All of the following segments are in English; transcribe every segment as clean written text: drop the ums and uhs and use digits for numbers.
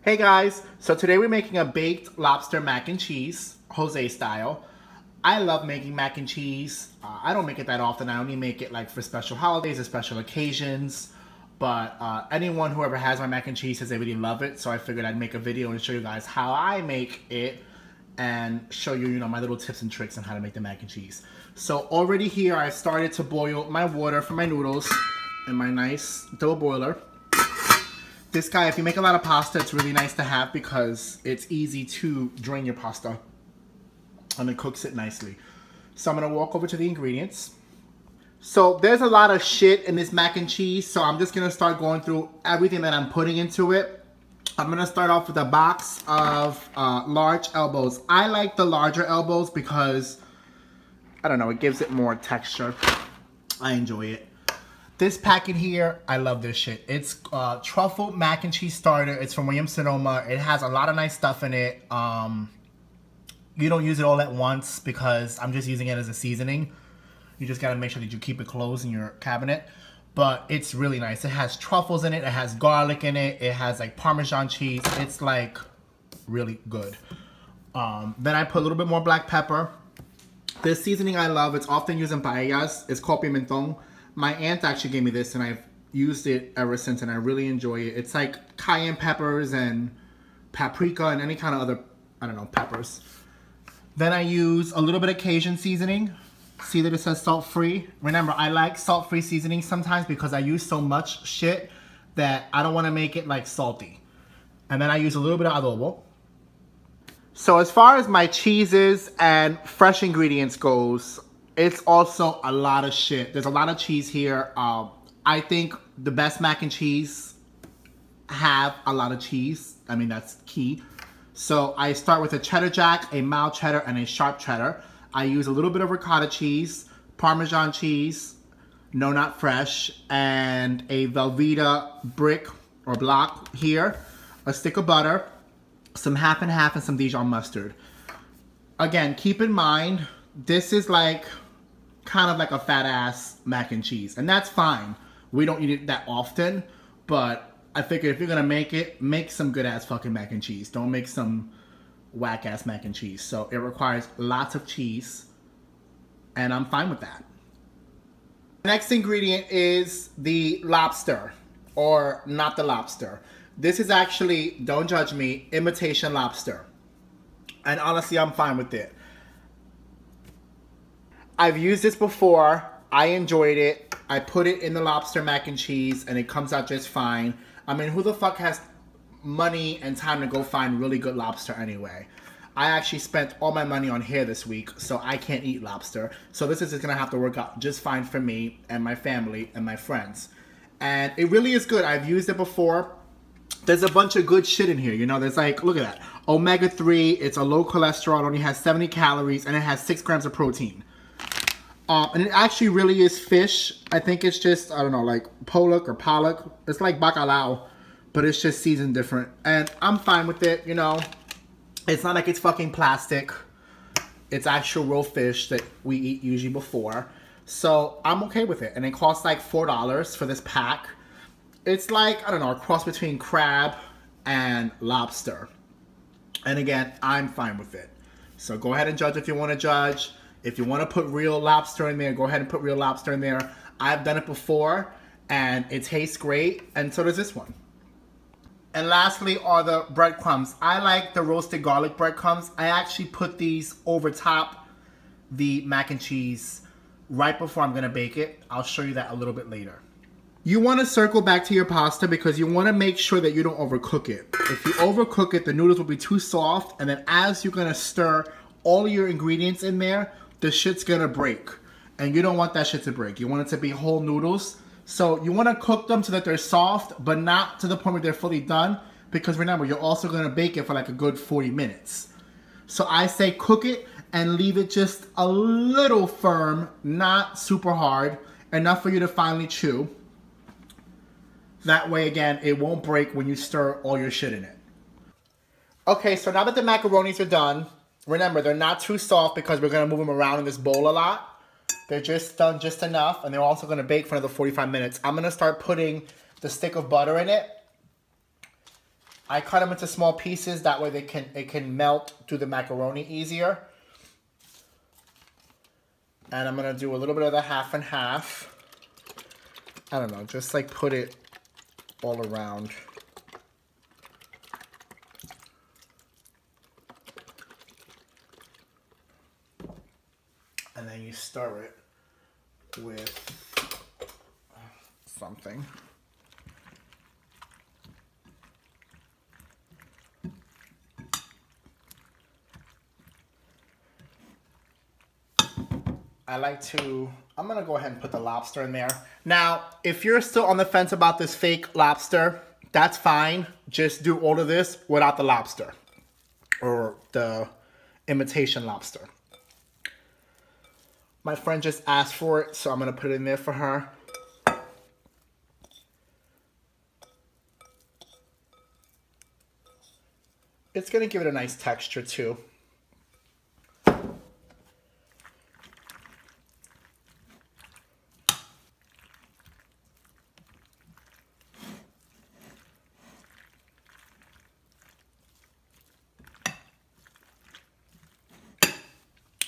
Hey guys, so today we're making a baked lobster mac and cheese, Jose style. I love making mac and cheese. I don't make it that often. I only make it like for special holidays or special occasions. But anyone who ever has my mac and cheese says they really love it. So I figured I'd make a video and show you guys how I make it and show you, my little tips and tricks on how to make the mac and cheese. So already here I started to boil my water for my noodles in my nice double boiler. This guy, if you make a lot of pasta, it's really nice to have because it's easy to drain your pasta and it cooks it nicely. So I'm gonna walk over to the ingredients. So there's a lot of shit in this mac and cheese, so I'm just gonna start going through everything that I'm putting into it. I'm gonna start off with a box of large elbows. I like the larger elbows because, I don't know, it gives it more texture. I enjoy it. This packet here, I love this shit. It's Truffle mac and cheese starter. It's from Williams-Sonoma. It has a lot of nice stuff in it. You don't use it all at once because I'm just using it as a seasoning. You just gotta make sure that you keep it closed in your cabinet. But it's really nice. It has truffles in it. It has garlic in it. It has like Parmesan cheese. It's like really good. Then I put a little bit more black pepper. This seasoning I love. It's often used in paellas. It's called pimentón. My aunt actually gave me this and I've used it ever since and I really enjoy it. It's like cayenne peppers and paprika and any kind of other, I don't know, peppers. Then I use a little bit of Cajun seasoning. See that it says salt-free? Remember, I like salt-free seasoning sometimes because I use so much shit that I don't want to make it like salty. And then I use a little bit of adobo. So as far as my cheeses and fresh ingredients goes, it's also a lot of shit. There's a lot of cheese here. I think the best mac and cheese have a lot of cheese. I mean, that's key. So I start with a cheddar jack, a mild cheddar, and a sharp cheddar. I use a little bit of ricotta cheese, Parmesan cheese, no, not fresh, and a Velveeta brick or block here, a stick of butter, some half and half, and some Dijon mustard. Again, keep in mind, this is like kind of like a fat ass mac and cheese, and that's fine. We don't eat it that often, but I figured if you're gonna make it, make some good ass fucking mac and cheese. Don't make some whack ass mac and cheese. So it requires lots of cheese, and I'm fine with that. Next ingredient is the lobster, or not the lobster. This is actually, don't judge me, imitation lobster, and honestly I'm fine with it. I've used this before. I enjoyed it. I put it in the lobster mac and cheese and it comes out just fine. I mean, who the fuck has money and time to go find really good lobster anyway? I actually spent all my money on hair this week, so I can't eat lobster. So this is just gonna have to work out just fine for me and my family and my friends. And it really is good. I've used it before. There's a bunch of good shit in here, there's like, look at that. Omega-3, it's a low cholesterol, it only has 70 calories, and it has 6 grams of protein. And it actually really is fish. I think it's just, I don't know, like pollock or pollock. It's like bacalao, but it's just seasoned different. And I'm fine with it, It's not like it's fucking plastic. It's actual real fish that we eat usually before. So I'm okay with it. And it costs like $4 for this pack. It's like, I don't know, a cross between crab and lobster. And again, I'm fine with it. So go ahead and judge if you want to judge. If you want to put real lobster in there, go ahead and put real lobster in there. I've done it before, and it tastes great, and so does this one. And lastly are the breadcrumbs. I like the roasted garlic breadcrumbs. I actually put these over top the mac and cheese right before I'm going to bake it. I'll show you that a little bit later. You want to circle back to your pasta because you want to make sure that you don't overcook it. If you overcook it, the noodles will be too soft, and then as you're going to stir all of your ingredients in there, the shit's gonna break. And you don't want that shit to break. You want it to be whole noodles. So you want to cook them so that they're soft, but not to the point where they're fully done. Because remember, you're also gonna bake it for like a good 40 minutes. So I say cook it and leave it just a little firm, not super hard, enough for you to finally chew. That way, again, it won't break when you stir all your shit in it. Okay, so now that the macaronis are done, remember, they're not too soft because we're going to move them around in this bowl a lot. They're just done just enough, and they're also going to bake for another 45 minutes. I'm going to start putting the stick of butter in it. I cut them into small pieces. That way it can melt through the macaroni easier. And I'm gonna do a little bit of the half and half. I don't know, just like put it all around. And then you stir it with something. I'm gonna go ahead and put the lobster in there. Now, if you're still on the fence about this fake lobster, that's fine. Just do all of this without the lobster or the imitation lobster. My friend just asked for it, so I'm gonna put it in there for her. It's gonna give it a nice texture too.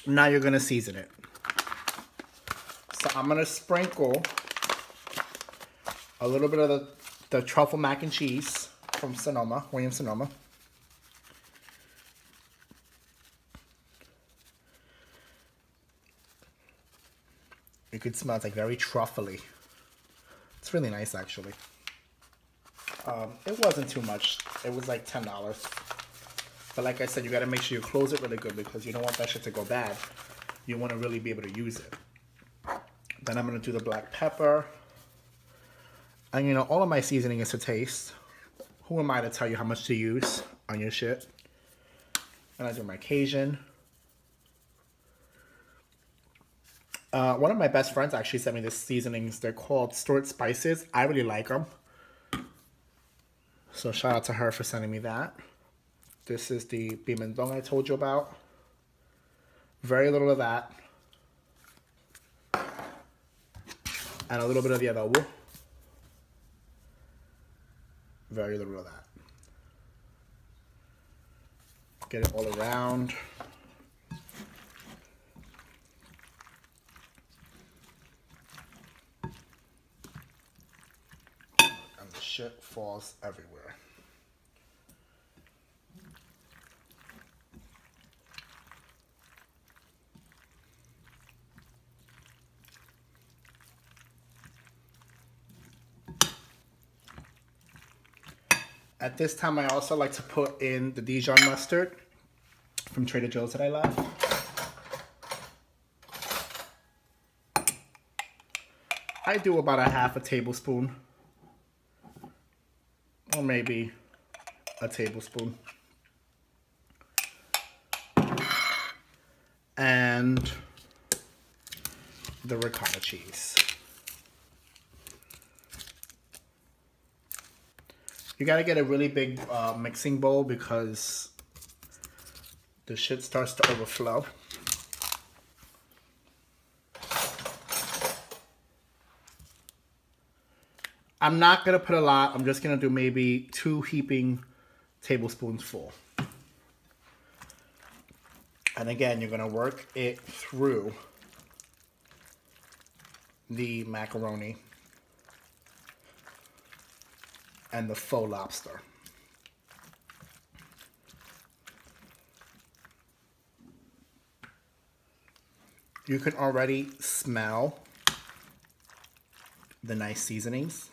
Now you're gonna season it. So I'm gonna sprinkle a little bit of the truffle mac and cheese from Sonoma, Williams-Sonoma. You could smell it's like very truffly. It's really nice actually. It wasn't too much. It was like $10. But like I said, you gotta make sure you close it really good because you don't want that shit to go bad. You wanna really be able to use it. Then I'm gonna do the black pepper. And you know, all of my seasoning is to taste. Who am I to tell you how much to use on your shit? And I do my Cajun. One of my best friends actually sent me these seasonings. They're called stored spices. I really like them. So shout out to her for sending me that. This is the pimentón I told you about. Very little of that. And a little bit of the adobo. Very little of that. Get it all around. And the shit falls everywhere. At this time, I also like to put in the Dijon mustard from Trader Joe's that I love. I do about a half a tablespoon, or maybe a tablespoon. And the ricotta cheese. You gotta get a really big mixing bowl because the shit starts to overflow. I'm not gonna put a lot. I'm just gonna do maybe 2 heaping tablespoons full. And again, you're gonna work it through the macaroni and the faux lobster. You can already smell the nice seasonings.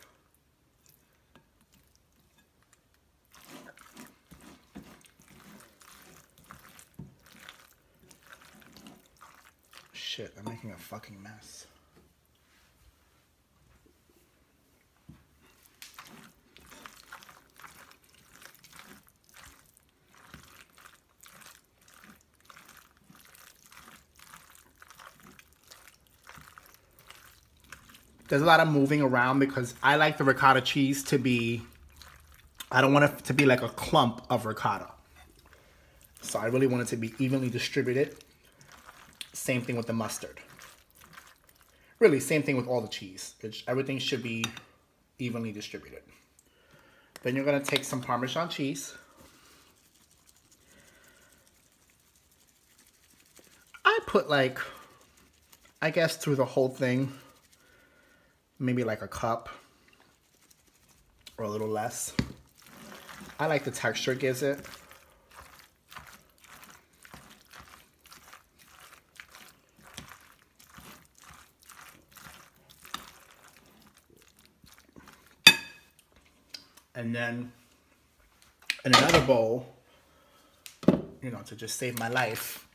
Shit, I'm making a fucking mess. There's a lot of moving around because I like the ricotta cheese to be, I don't want it to be like a clump of ricotta. So I really want it to be evenly distributed. Same thing with the mustard. Really, same thing with all the cheese. Everything should be evenly distributed. Then you're gonna take some Parmesan cheese. I put like, I guess through the whole thing, maybe like a cup or a little less. I like the texture it gives it. And then in another bowl, you know, to just save my life,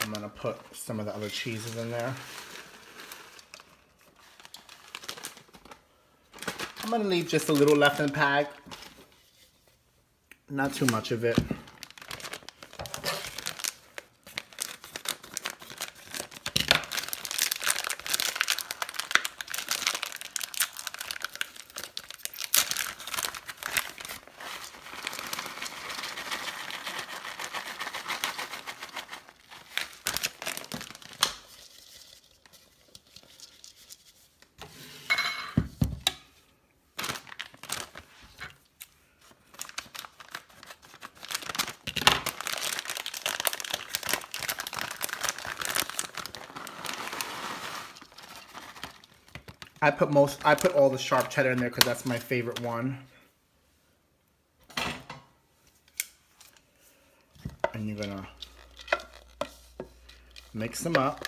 I'm gonna put some of the other cheeses in there. I'm gonna leave just a little left in the pack. Not too much of it. I put all the sharp cheddar in there because that's my favorite one. And you're gonna mix them up.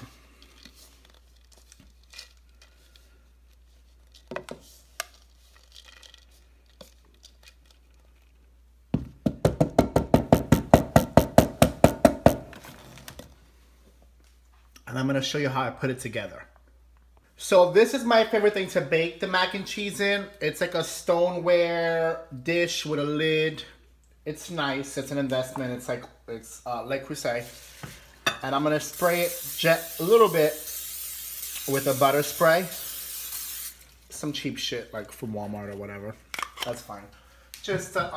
And I'm gonna show you how I put it together. So this is my favorite thing to bake the mac and cheese in. It's like a stoneware dish with a lid. It's nice. It's an investment. It's like Le Creuset. And I'm gonna spray it a little bit with a butter spray. Some cheap shit like from Walmart or whatever. That's fine. Just to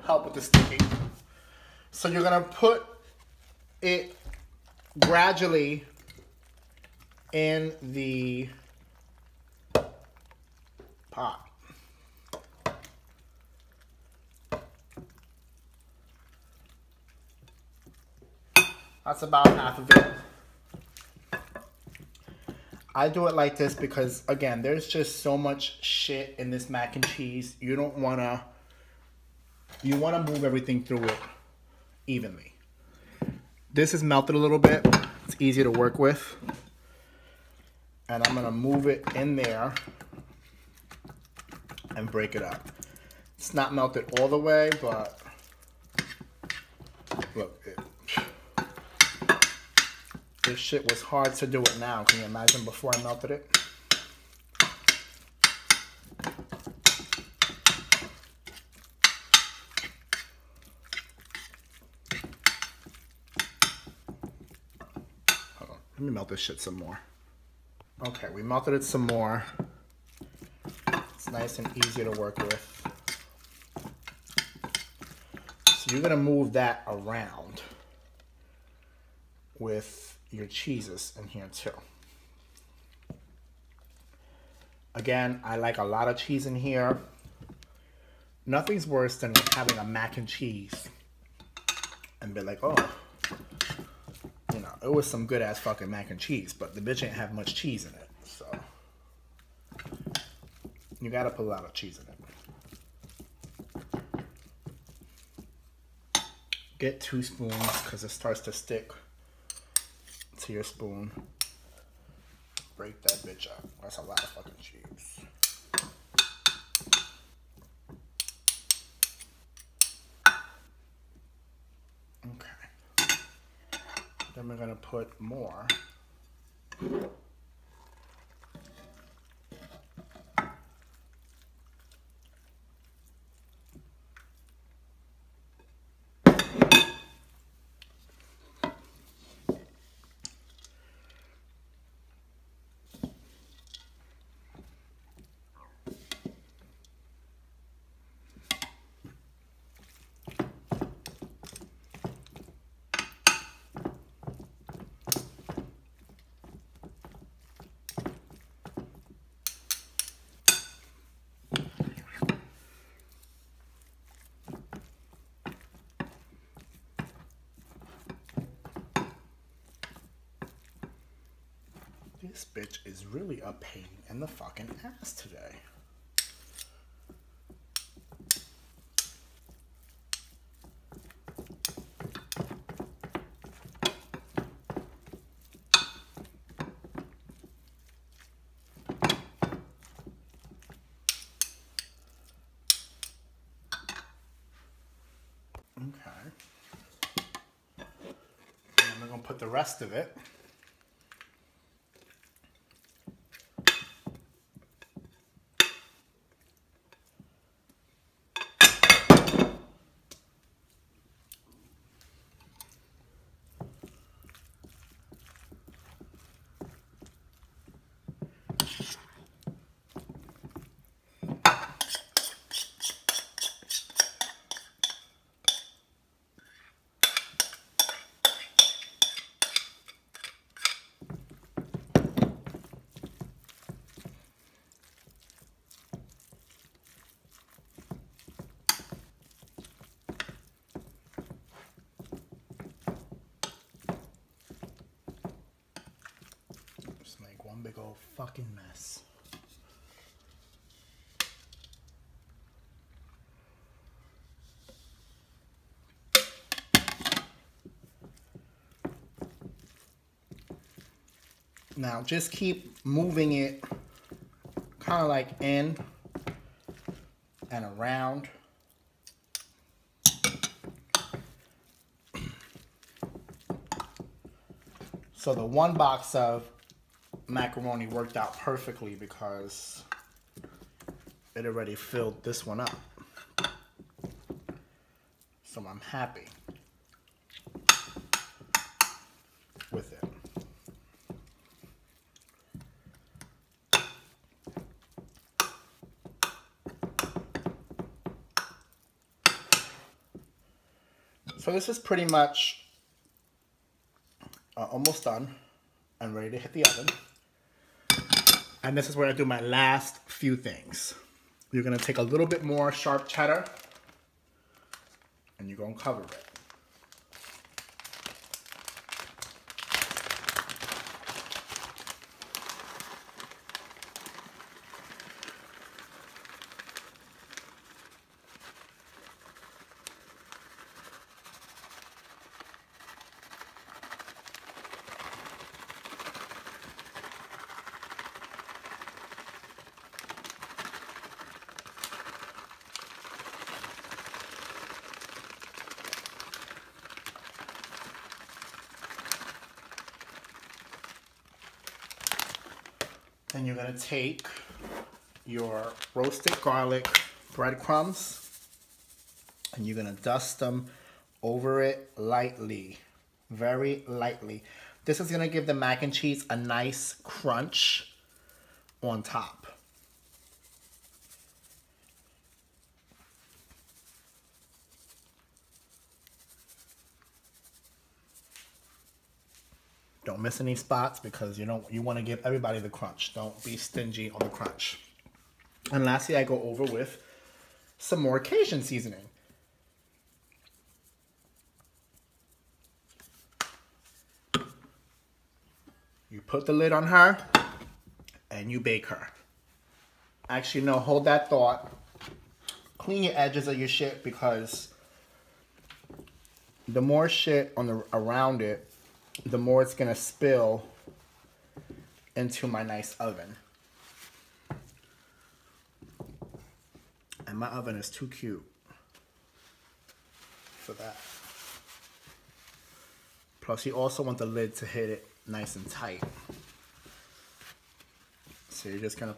help with the sticking. So you're gonna put it gradually in the pot. That's about half of it. I do it like this because, again, there's just so much shit in this mac and cheese. You want to move everything through it evenly. This is melted a little bit. It's easy to work with. And I'm gonna move it in there and break it up. It's not melted all the way, but look, this shit was hard to do it now. Can you imagine before I melted it? Hold on, let me melt this shit some more. Okay, we melted it some more. It's nice and easy to work with. So you're gonna move that around with your cheeses in here too. Again, I like a lot of cheese in here. Nothing's worse than having a mac and cheese and be like, oh, you know, it was some good ass fucking mac and cheese, but the bitch ain't have much cheese in it. So you gotta put a lot of cheese in it. Get 2 spoons because it starts to stick to your spoon. Break that bitch up. That's a lot of fucking cheese. Okay. Then we're gonna put more. This bitch is really a pain in the fucking ass today. Okay. And I'm gonna put the rest of it . One big old fucking mess. Now just keep moving it kind of like in and around. So the one box of macaroni worked out perfectly because it already filled this one up. So I'm happy with it. So this is pretty much almost done and ready to hit the oven. And this is where I do my last few things. You're gonna take a little bit more sharp cheddar and you're gonna cover it. Then you're gonna take your roasted garlic breadcrumbs and you're gonna dust them over it lightly, very lightly. This is gonna give the mac and cheese a nice crunch on top. Don't miss any spots because you want to give everybody the crunch. Don't be stingy on the crunch. And lastly, I go over with some more Cajun seasoning. You put the lid on her and you bake her. Actually, no, hold that thought. Clean your edges of your shit because the more shit around it, the more it's gonna spill into my nice oven. And my oven is too cute for that. Plus you also want the lid to hit it nice and tight. So you're just gonna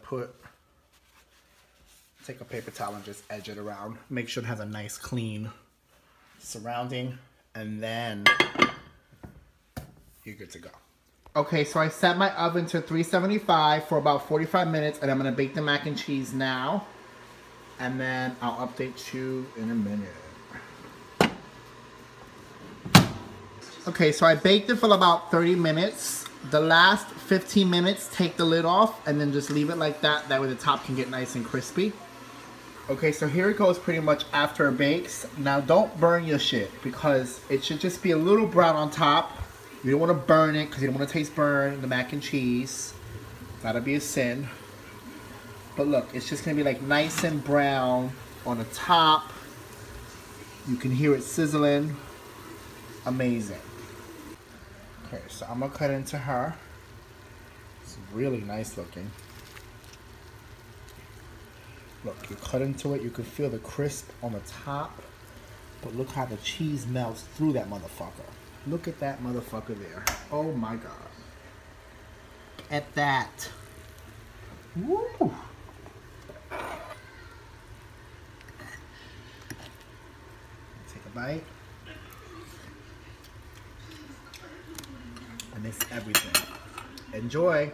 take a paper towel and just edge it around. Make sure it has a nice clean surrounding, and then you're good to go. Okay, so I set my oven to 375 for about 45 minutes, and I'm gonna bake the mac and cheese now, and then I'll update you in a minute. Okay, so I baked it for about 30 minutes. The last 15 minutes, take the lid off, and then just leave it like that. That way the top can get nice and crispy. Okay, so here it goes pretty much after it bakes. Now don't burn your shit because it should just be a little brown on top. You don't want to burn it because you don't want to taste burn the mac and cheese. That'll be a sin. But look, it's just gonna be like nice and brown on the top. You can hear it sizzling. Amazing. Okay, so I'm gonna cut into her. It's really nice looking. Look, you cut into it, you can feel the crisp on the top, but look how the cheese melts through that motherfucker. Look at that motherfucker there. Oh my God. At that. Woo! Take a bite. And it's everything. Enjoy.